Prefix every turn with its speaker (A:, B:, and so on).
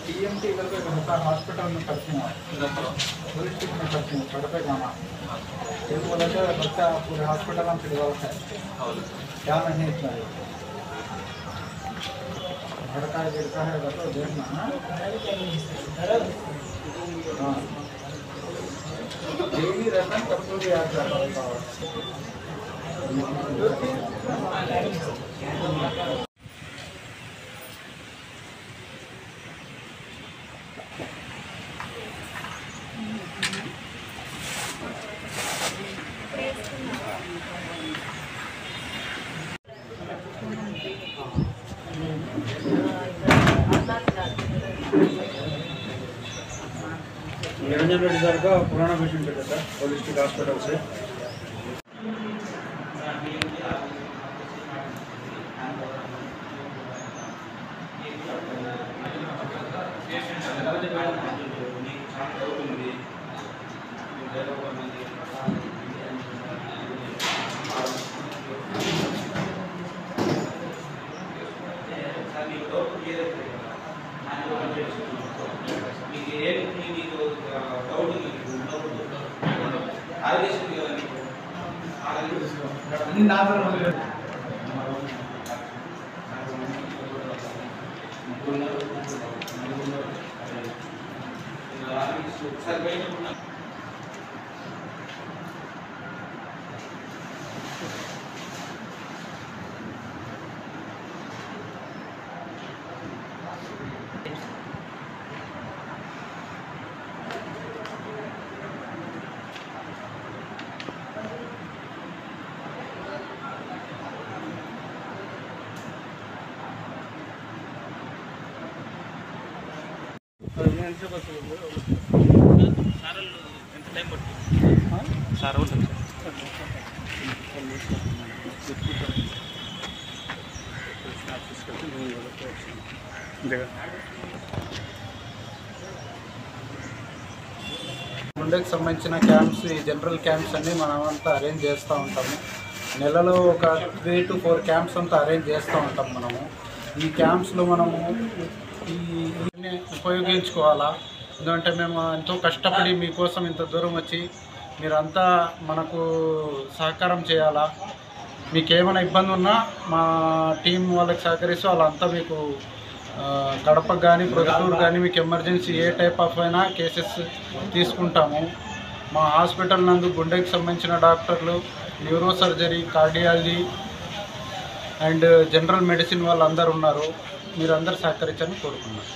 A: TMT hospital में करती हूँ, पुलिस स्टेशन में करती हूँ, पढ़ते गाना ये बोला तो बच्चा पूरे हॉस्पिटल में डेवलप है, क्या नहीं इतना लड़का गिरता है तो देखना। हाँ डेली रहता तब तो भी याद जाता है। निरंजन रेड्डी सर का पुराना पेशेंट है सर, होलिस्टिक हॉस्पिटल से। గుండెకి సంబంధించిన క్యాంప్స్, ఈ జనరల్ క్యాంప్స్ అన్నీ మనమంతా అరేంజ్ చేస్తూ ఉంటాము. నెలలో ఒక 3 to 4 క్యాంప్స్ అంతా అరేంజ్ చేస్తూ ఉంటాం మనము. ఈ క్యాంప్స్లో మనము ఈ ఉపయోగించుకోవాలా, ఎందుకంటే మేము ఎంతో కష్టపడి మీకోసం ఇంత దూరం వచ్చి మీరంతా మనకు సహకారం చేయాలా. మీకు ఏమైనా ఇబ్బంది ఉన్నా మా టీం వాళ్ళకి సహకరిస్తూ వాళ్ళంతా మీకు కడపకు కానీ ప్రొద్దుటూరు కానీ మీకు ఎమర్జెన్సీ ఏ టైప్ ఆఫ్ అయినా కేసెస్ తీసుకుంటాము. మా హాస్పిటల్ నందు గుండెకి సంబంధించిన డాక్టర్లు, neuro surgery, cardiology and general medicine వాళ్ళందరూ ఉన్నారు. మీరందరూ సహకరించాలని కోరుకున్నాను.